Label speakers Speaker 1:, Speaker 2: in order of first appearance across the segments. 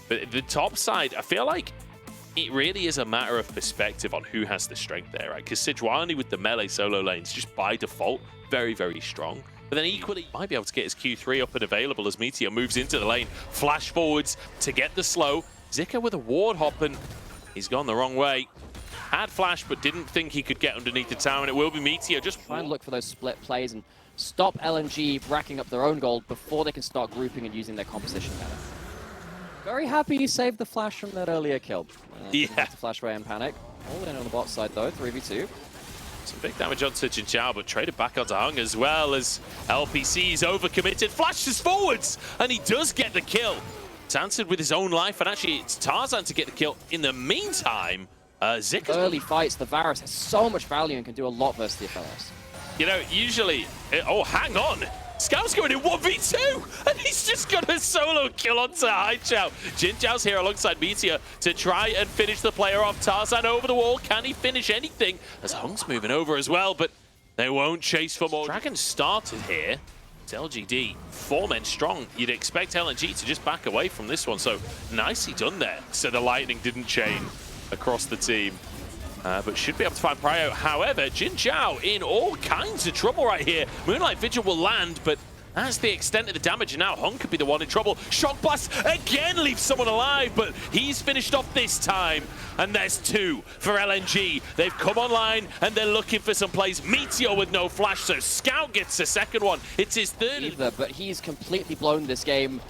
Speaker 1: But the top side, I feel like it really is a matter of perspective on who has the strength there, right? Because Sejuani with the melee solo lanes, just by default, very, very strong. But then equally, might be able to get his Q3 up and available as Meteor moves into the lane. Flash forwards to get the slow. Zika with a ward hop, and he's gone the wrong way. Had flash, but didn't think he could get underneath the tower, and it will be Meteor. Just
Speaker 2: try and look for those split plays and stop LNG racking up their own gold before they can start grouping and using their composition better. Very happy he saved the flash from that earlier kill.
Speaker 1: Yeah.
Speaker 2: To flash away and panic. All in on the bot side though, 3v2.
Speaker 1: Some big damage on Xin Zhao, but traded back onto Hung as well as LPC's overcommitted. Flashes forwards, and he does get the kill. It's answered with his own life, and actually it's Tarzan to get the kill. In the meantime, Zika.
Speaker 2: Early fights, the Varus has so much value and can do a lot versus the FLS.
Speaker 1: You know, usually, oh, hang on. Scout's going in 1v2, and he's just got a solo kill onto Haichao. Xin Zhao's here alongside Meteor to try and finish the player off. Tarzan over the wall. Can he finish anything? As Hung's moving over as well, but they won't chase for more. Dragon started here. It's LGD. 4 men strong. You'd expect LNG to just back away from this one, so nicely done there. So the lightning didn't chain across the team. But should be able to find Prio. However, Xin Zhao in all kinds of trouble right here. Moonlight Vigil will land, but that's the extent of the damage, and now Hung could be the one in trouble. Shock Blast again leaves someone alive, but he's finished off this time. And there's 2 for LNG. They've come online, and they're looking for some plays. Meteor with no flash, so Scout gets the second one. It's his third.
Speaker 2: Either, but he's completely blown this game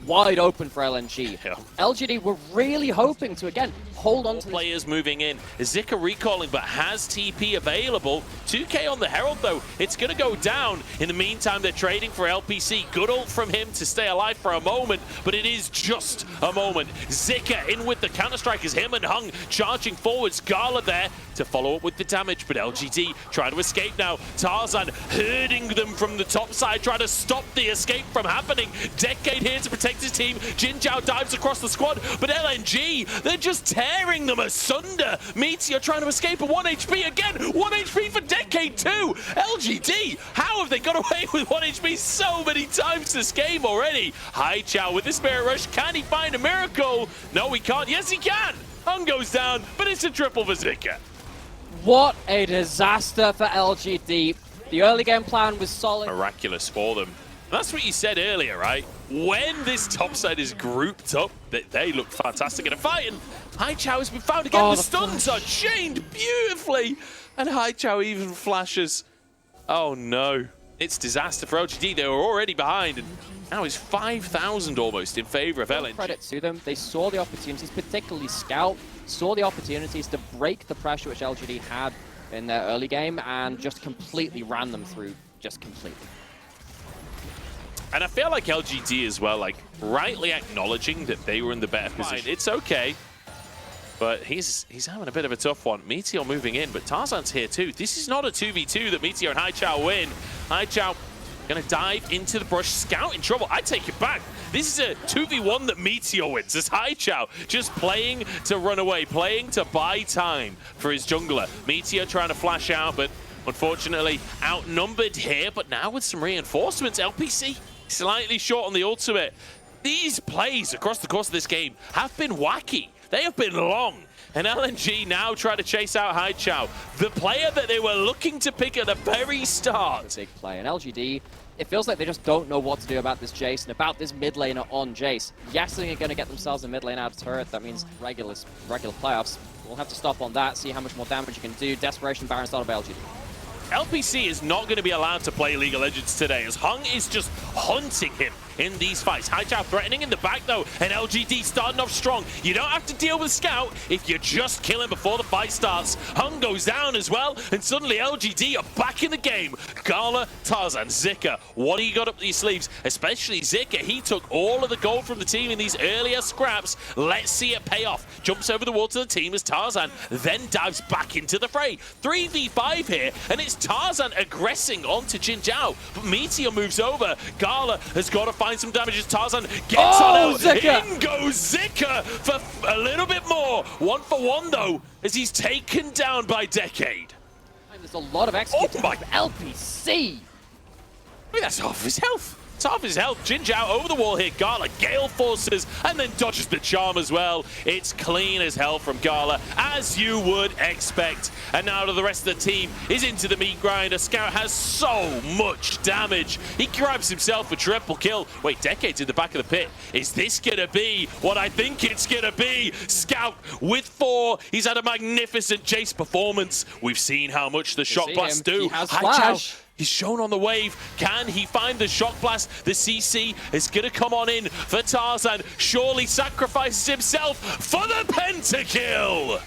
Speaker 2: wide open for LNG.
Speaker 1: Yeah.
Speaker 2: LGD were really hoping to, again, hold on to
Speaker 1: players moving in. Zika recalling, but has TP available. 2K on the Herald, though. It's going to go down. In the meantime, they're trading for LPC. Good ult from him to stay alive for a moment, but it is just a moment. Zika in with the counter-strike as him and Hung charging forwards. Gala there to follow up with the damage, but LGD trying to escape now. Tarzan herding them from the top side, trying to stop the escape from happening. Decade here to protect his team. Xin Zhao dives across the squad, but LNG, they're just tearing them asunder. Meteor trying to escape at 1 HP again. 1 HP for Decade too. LGD, how have they got away with 1 HP so many times this game already? Haichao with the Spirit Rush. Can he find a miracle? No, he can't. Yes, he can. Hung goes down, but it's a triple for Zika.
Speaker 2: What a disaster for LGD. The early game plan was solid.
Speaker 1: Miraculous for them. That's what you said earlier, right? When this top side is grouped up, they look fantastic in a fight, and Haichao has been found again. The stuns are chained beautifully, and Haichao even flashes. Oh no, it's disaster for LGD. They were already behind, and now it's 5,000 almost in favor of LNG.
Speaker 2: Credit to them, they saw the opportunities, particularly Scout, saw the opportunities to break the pressure which LGD had in their early game, and just completely ran them through, just completely.
Speaker 1: And I feel like LGD as well, like, rightly acknowledging that they were in the better position. It's okay, but he's having a bit of a tough one. Meteor moving in, but Tarzan's here too. This is not a 2v2 that Meteor and Haichao win. Haichao gonna dive into the brush. Scout in trouble. I take it back. This is a 2v1 that Meteor wins. As Haichao just playing to run away, playing to buy time for his jungler. Meteor trying to flash out, but unfortunately outnumbered here. But now with some reinforcements, LPC slightly short on the ultimate. These plays across the course of this game have been wacky. They have been long. And LNG now try to chase out Haichao, the player that they were looking to pick at the very start.
Speaker 2: Big play. And LGD, it feels like they just don't know what to do about this Jace and about this mid laner on Jace. Yes, they're going to get themselves a mid lane out of turret. That means regular playoffs. We'll have to stop on that, see how much more damage you can do. Desperation Baron started by LGD.
Speaker 1: LPC is not going to be allowed to play League of Legends today, as Hung is just hunting him in these fights. Haichao threatening in the back though, and LGD starting off strong. You don't have to deal with Scout if you just kill him before the fight starts. Hung goes down as well, and suddenly LGD are back in the game. Gala, Tarzan, Zika, what do you got up your sleeves? Especially Zika, he took all of the gold from the team in these earlier scraps. Let's see it pay off. Jumps over the wall to the team as Tarzan then dives back into the fray. 3v5 here, and it's Tarzan aggressing onto Xin Zhao, but Meteor moves over. Gala has got to find some damage as Tarzan gets on it.
Speaker 2: Zika.
Speaker 1: In goes Zika for a little bit more. 1 for 1 though, as he's taken down by Decade.
Speaker 2: And there's a lot of execute
Speaker 1: Oh my
Speaker 2: LPC.
Speaker 1: I mean, that's half his health. It's half his health. Jin Zhao over the wall here. Gala, Gale Forces, and then dodges the charm as well. It's clean as hell from Gala, as you would expect. And now to the rest of the team is into the meat grinder. Scout has so much damage. He grabs himself a triple kill. Wait, Decade's in the back of the pit. Is this gonna be what I think it's gonna be? Scout with 4. He's had a magnificent Jace performance. We've seen how much the Shock Blast do.
Speaker 2: He has
Speaker 1: Haichao,
Speaker 2: flash.
Speaker 1: he's shown on the wave. Can he find the Shock Blast? The CC is going to come on in for Tarzan. Surely sacrifices himself for the pentakill.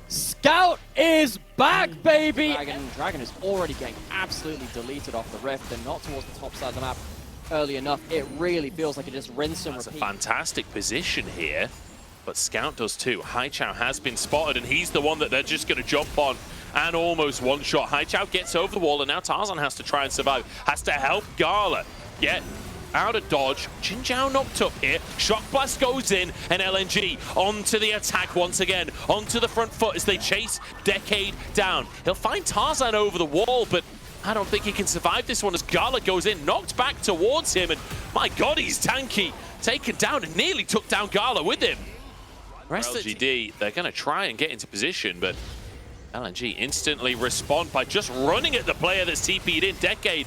Speaker 2: Scout is back, baby! Dragon is already getting absolutely deleted off the rift and not towards the top side of the map early enough. It really feels like it just rinse and
Speaker 1: That's
Speaker 2: repeat.
Speaker 1: a fantastic position here, but Scout does too. Haichao has been spotted, and he's the one that they're just going to jump on and almost one-shot. Haichao gets over the wall, and now Tarzan has to try and survive. Has to help Gala get out of dodge. Jin Zhao knocked up here. Shock Blast goes in, and LNG onto the attack once again. Onto the front foot as they chase Decade down. He'll find Tarzan over the wall, but I don't think he can survive this one as Gala goes in, knocked back towards him, and my God, he's tanky. Taken down and nearly took down Gala with him. Rest LGD, they're going to try and get into position, but LNG instantly respond by just running at the player that's TP'd in. Decade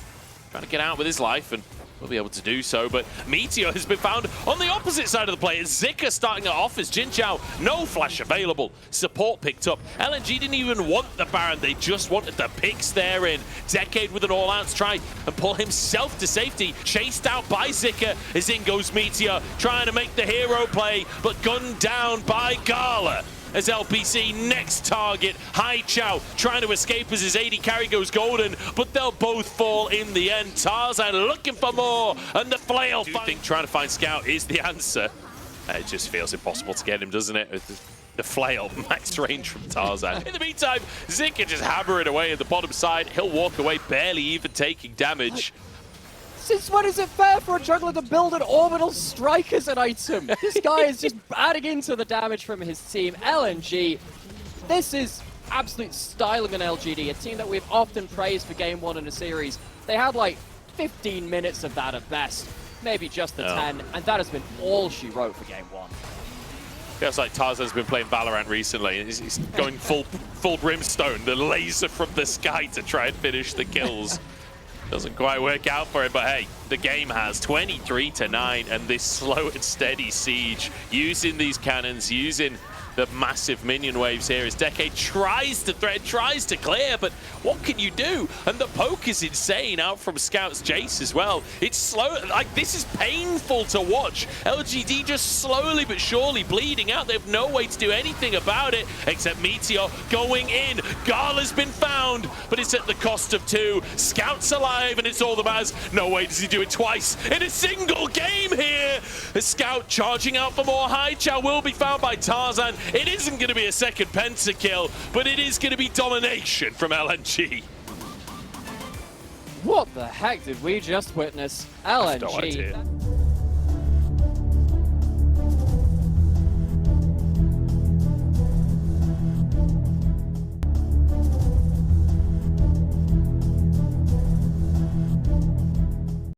Speaker 1: trying to get out with his life, and will be able to do so, but Meteor has been found on the opposite side of the play. Zika starting it off as Jin Zhao, no flash available. Support picked up. LNG didn't even want the Baron, they just wanted the picks therein. Decade with an all-out try and pull himself to safety. Chased out by Zika as in goes Meteor, trying to make the hero play, but gunned down by Gala. As LPC next target, Haichao trying to escape as his AD carry goes golden, but they'll both fall in the end. Tarzan looking for more, and the flail. I think trying to find Scout is the answer. It just feels impossible to get him, doesn't it? The flail, max range from Tarzan. In the meantime, Zika just hammering away at the bottom side. He'll walk away, barely even taking damage.
Speaker 2: Since when is it fair for a jungler to build an orbital strike as an item? This guy is just adding into the damage from his team. LNG, this is absolute style of an LGD, a team that we've often praised for game 1 in a series. They had like 15 minutes of that at best, maybe just the 10, and that has been all she wrote for game 1.
Speaker 1: Feels like Tarzan's been playing Valorant recently. He's going full brimstone, the laser from the sky to try and finish the kills. Doesn't quite work out for him, but hey, the game has 23-9, and this slow and steady siege, using these cannons, using the massive minion waves here as Decade tries to thread, tries to clear, but what can you do? And the poke is insane out from Scout's Jace as well. It's slow, like this is painful to watch. LGD just slowly but surely bleeding out. They have no way to do anything about it except Meteor going in. Gala's been found, but it's at the cost of 2. Scout's alive, and it's all that matters. No way does he do it twice in a single game here. The Scout charging out for more. Haichao will be found by Tarzan. It isn't going to be a second pentakill, but it is going to be domination from LNG.
Speaker 2: What the heck did we just witness? LNG.